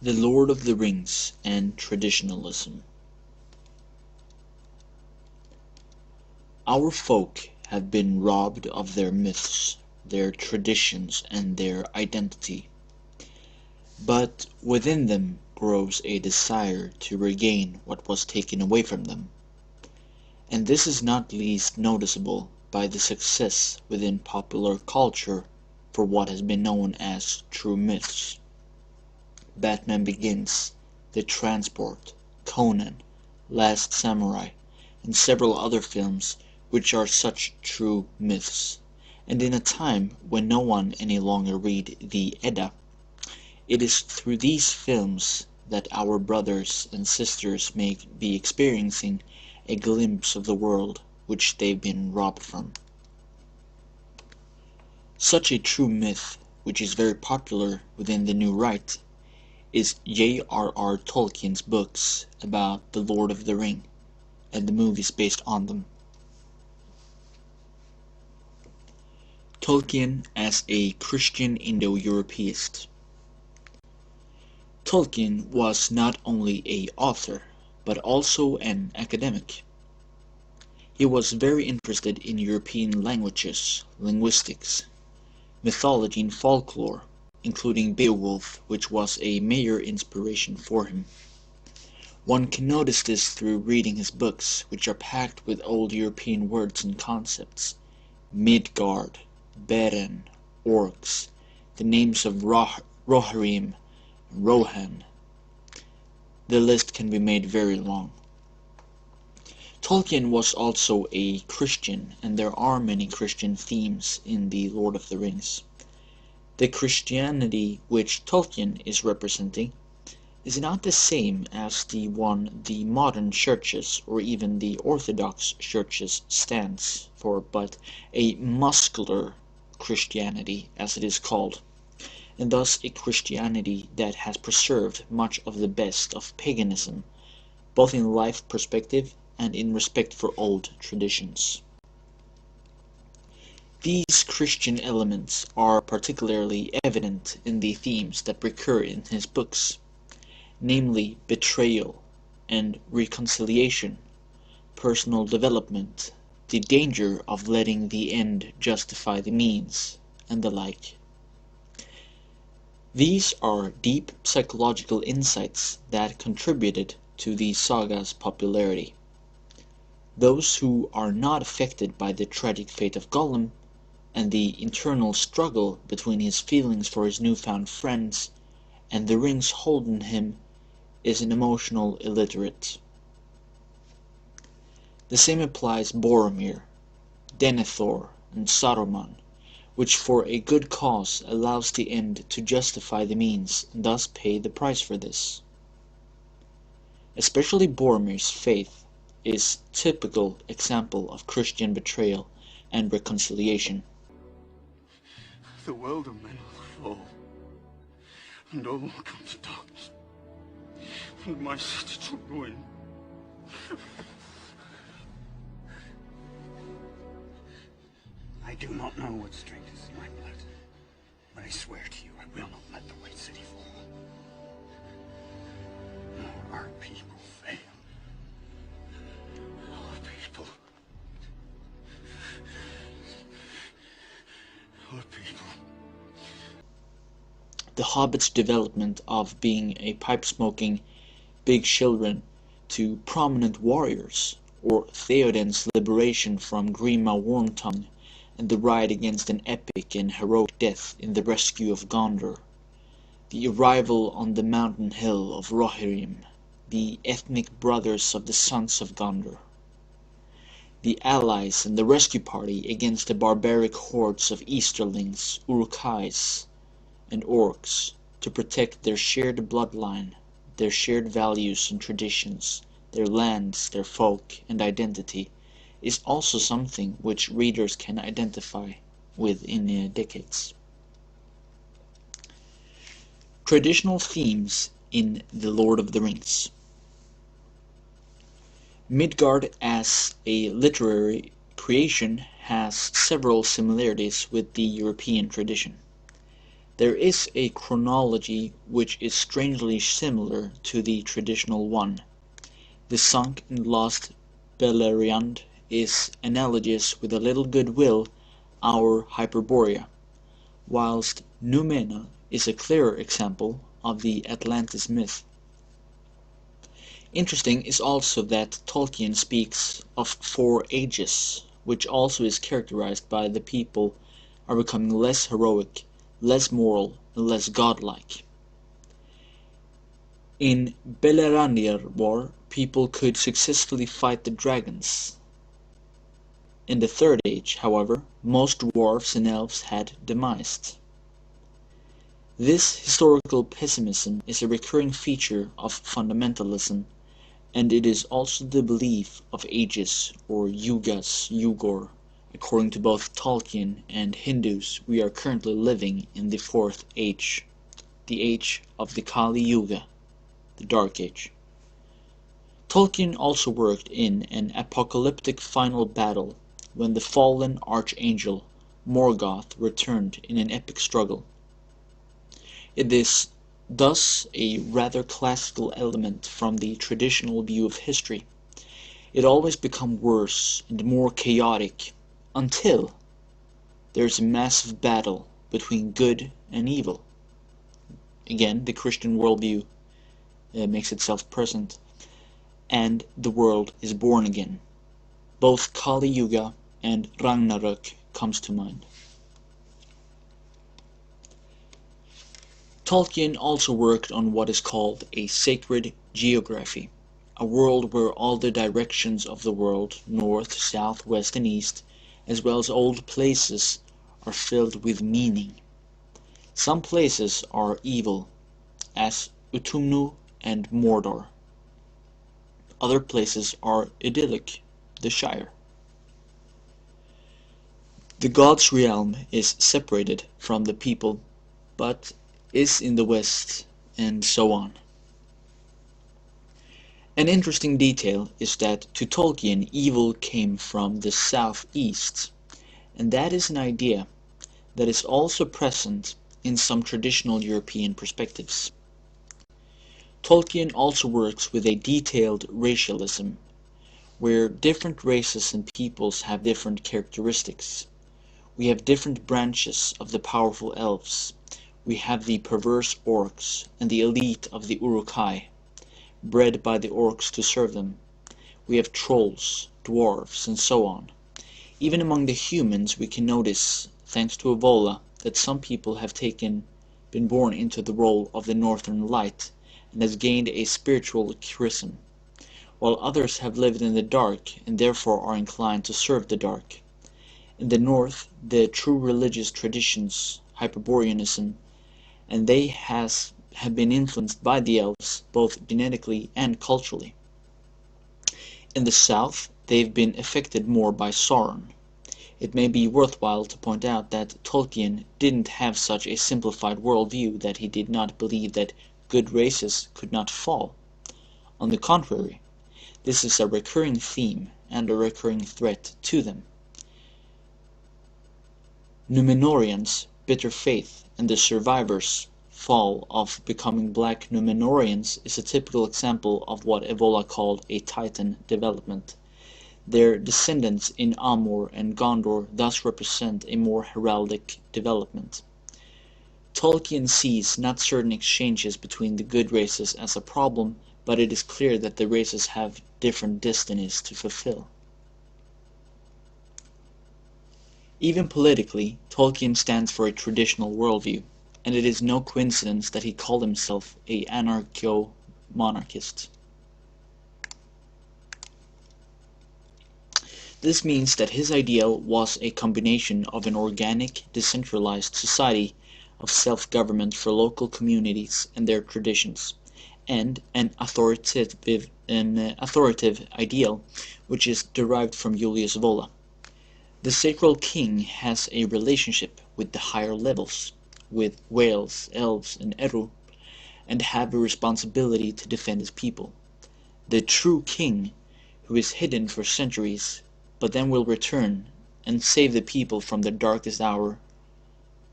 The Lord of the Rings and Traditionalism. Our folk have been robbed of their myths, their traditions, and their identity. But within them grows a desire to regain what was taken away from them. And this is not least noticeable by the success within popular culture for what has been known as true myths. Batman Begins, The Transport, Conan, Last Samurai, and several other films which are such true myths. And in a time when no one any longer read the Edda, it is through these films that our brothers and sisters may be experiencing a glimpse of the world which they've been robbed from. Such a true myth, which is very popular within the New Right, is J.R.R. Tolkien's books about the Lord of the Ring and the movies based on them. Tolkien as a Christian Indo-Europeist. Tolkien was not only an author, but also an academic. He was very interested in European languages, linguistics, mythology and folklore, including Beowulf, which was a major inspiration for him. One can notice this through reading his books, which are packed with old European words and concepts. Midgard, Beren, orcs, the names of Rohirrim, and Rohan. The list can be made very long. Tolkien was also a Christian, and there are many Christian themes in The Lord of the Rings. The Christianity which Tolkien is representing is not the same as the one the modern churches or even the Orthodox churches stands for, but a muscular Christianity, as it is called, and thus a Christianity that has preserved much of the best of paganism, both in life perspective and in respect for old traditions. These Christian elements are particularly evident in the themes that recur in his books, namely betrayal and reconciliation, personal development, the danger of letting the end justify the means, and the like. These are deep psychological insights that contributed to the saga's popularity. Those who are not affected by the tragic fate of Gollum and the internal struggle between his feelings for his newfound friends and the rings holding him is an emotional illiterate. The same applies Boromir, Denethor, and Saruman, which for a good cause allows the end to justify the means and thus pay the price for this. Especially Boromir's faith is a typical example of Christian betrayal and reconciliation. The world of men will fall, and all will come to darkness, and my city to ruin. I do not know what strength is in my blood, but I swear to you I will not let the White City fall, nor our people fail. Our people. Our people. The Hobbit's development of being a pipe-smoking big children to prominent warriors, or Theoden's liberation from Grima Wormtongue, and the ride against an epic and heroic death in the rescue of Gondor, the arrival on the mountain hill of Rohirrim, the ethnic brothers of the sons of Gondor, the allies and the rescue party against the barbaric hordes of Easterlings, Uruk-hais, and orcs to protect their shared bloodline, their shared values and traditions, their lands, their folk, and identity, is also something which readers can identify with in decades. Traditional themes in The Lord of the Rings. Midgard as a literary creation has several similarities with the European tradition. There is a chronology which is strangely similar to the traditional one. The sunk and lost Beleriand is analogous with a little goodwill our Hyperborea, whilst Numena is a clearer example of the Atlantis myth. Interesting is also that Tolkien speaks of 4 ages, which also is characterized by the people are becoming less heroic, less moral, and less godlike. In Beleriand's War, people could successfully fight the dragons. In the Third Age, however, most dwarves and elves had demised. This historical pessimism is a recurring feature of fundamentalism, and it is also the belief of ages, or yugas, yugor. According to both Tolkien and Hindus, we are currently living in the 4th age, the age of the Kali Yuga, the Dark Age. Tolkien also worked in an apocalyptic final battle when the fallen archangel Morgoth returned in an epic struggle. It is thus a rather classical element from the traditional view of history. It always becomes worse and more chaotic until there is a massive battle between good and evil. Again, the Christian worldview makes itself present, and the world is born again. Both Kali Yuga and Ragnarök comes to mind. Tolkien also worked on what is called a sacred geography, a world where all the directions of the world, north, south, west, and east, as well as old places, are filled with meaning. Some places are evil, as Utumnu and Mordor. Other places are idyllic, the Shire. The gods' realm is separated from the people, but is in the west, and so on. An interesting detail is that to Tolkien evil came from the southeast, and that is an idea that is also present in some traditional European perspectives. Tolkien also works with a detailed racialism, where different races and peoples have different characteristics. We have different branches of the powerful elves. We have the perverse orcs and the elite of the Uruk-hai, bred by the orcs to serve them. We have trolls, dwarves, and so on. Even among the humans we can notice, thanks to Evola, that some people have been born into the role of the Northern Light and has gained a spiritual chrism, while others have lived in the dark and therefore are inclined to serve the dark. In the North, the true religious traditions, Hyperboreanism, and they have been influenced by the elves, both genetically and culturally. In the South, they've been affected more by Sauron. It may be worthwhile to point out that Tolkien didn't have such a simplified worldview that he did not believe that good races could not fall. On the contrary, this is a recurring theme and a recurring threat to them. Númenóreans' bitter faith and the survivors' fall of becoming black Númenóreans is a typical example of what Evola called a Titan development. Their descendants in Amor and Gondor thus represent a more heraldic development. Tolkien sees not certain exchanges between the good races as a problem, but it is clear that the races have different destinies to fulfill. Even politically, Tolkien stands for a traditional worldview, and it is no coincidence that he called himself an anarcho-monarchist. This means that his ideal was a combination of an organic, decentralized society of self-government for local communities and their traditions, and an authoritative ideal which is derived from Julius Vola. The sacred king has a relationship with the higher levels, with whales, elves, and Eru, and have a responsibility to defend his people. The true king, who is hidden for centuries, but then will return and save the people from their darkest hour,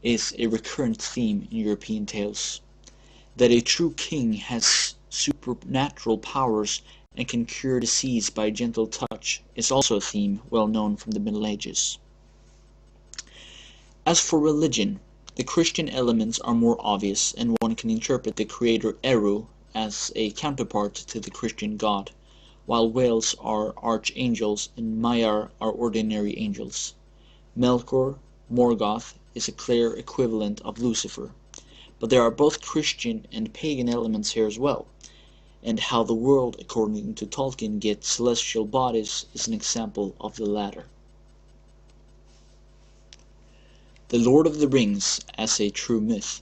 is a recurrent theme in European tales. That a true king has supernatural powers and can cure disease by a gentle touch is also a theme well known from the Middle Ages. As for religion, the Christian elements are more obvious, and one can interpret the creator Eru as a counterpart to the Christian God, while whales are archangels and Maiar are ordinary angels. Melkor, Morgoth, is a clear equivalent of Lucifer, but there are both Christian and pagan elements here as well, and how the world, according to Tolkien, gets celestial bodies is an example of the latter. The Lord of the Rings as a true myth.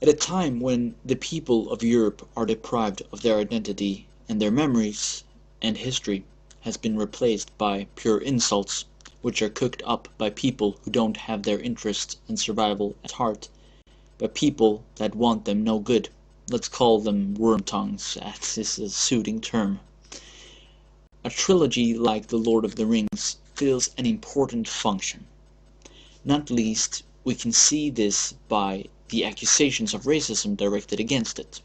At a time when the people of Europe are deprived of their identity and their memories, and history has been replaced by pure insults, which are cooked up by people who don't have their interests and survival at heart, by people that want them no good. Let's call them worm tongues, as is a suiting term. A trilogy like The Lord of the Rings fills an important function. Not least, we can see this by the accusations of racism directed against it.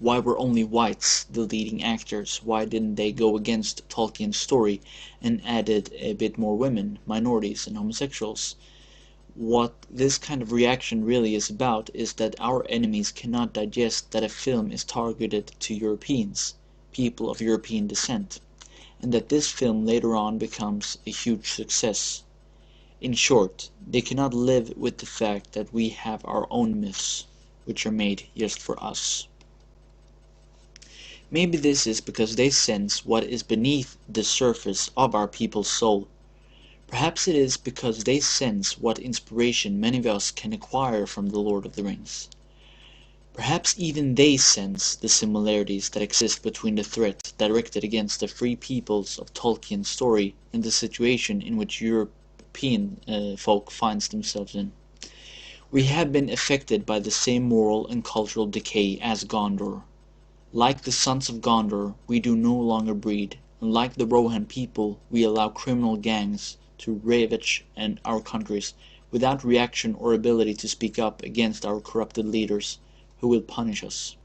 Why were only whites the leading actors? Why didn't they go against Tolkien's story and added a bit more women, minorities, and homosexuals? What this kind of reaction really is about is that our enemies cannot digest that a film is targeted to Europeans, people of European descent, and that this film later on becomes a huge success. In short, they cannot live with the fact that we have our own myths, which are made just for us. Maybe this is because they sense what is beneath the surface of our people's soul. Perhaps it is because they sense what inspiration many of us can acquire from The Lord of the Rings. Perhaps even they sense the similarities that exist between the threat directed against the free peoples of Tolkien's story and the situation in which European folk finds themselves in. We have been affected by the same moral and cultural decay as Gondor. Like the sons of Gondor, we do no longer breed, and like the Rohan people, we allow criminal gangs to ravage our countries without reaction or ability to speak up against our corrupted leaders, who will punish us.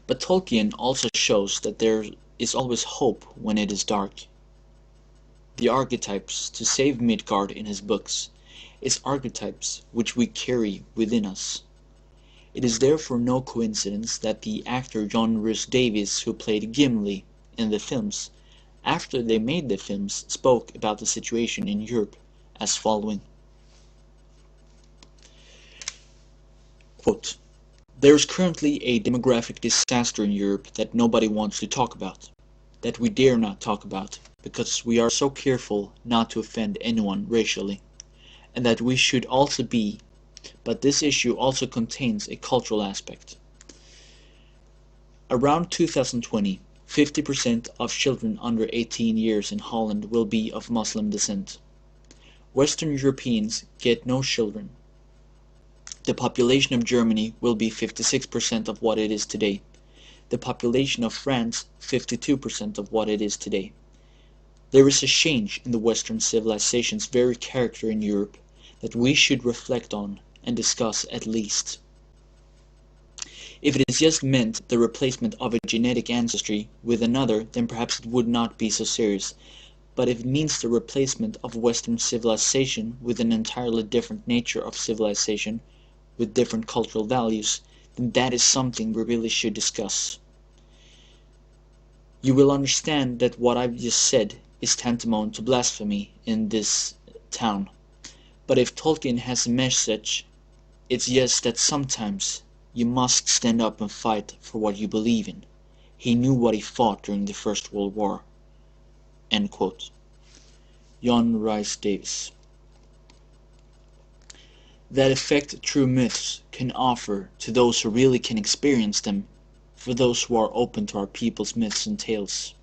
But Tolkien also shows that there is always hope when it is dark. The archetypes to save Midgard in his books is archetypes which we carry within us. It is therefore no coincidence that the actor John Rhys Davies, who played Gimli in the films, after they made the films, spoke about the situation in Europe as following. Quote, "There is currently a demographic disaster in Europe that nobody wants to talk about, that we dare not talk about, because we are so careful not to offend anyone racially, and that we should also be, but this issue also contains a cultural aspect. Around 2020, 50% of children under 18 years in Holland will be of Muslim descent. Western Europeans get no children. The population of Germany will be 56% of what it is today. The population of France, 52% of what it is today. There is a change in the Western civilization's very character in Europe that we should reflect on and discuss at least. If it is just meant the replacement of a genetic ancestry with another, then perhaps it would not be so serious. But if it means the replacement of Western civilization with an entirely different nature of civilization, with different cultural values, then that is something we really should discuss. You will understand that what I've just said is tantamount to blasphemy in this town. But if Tolkien has a message, it's just that sometimes you must stand up and fight for what you believe in. He knew what he fought during the First World War." End quote. John Rhys Davies. That effect true myths can offer to those who really can experience them, for those who are open to our people's myths and tales.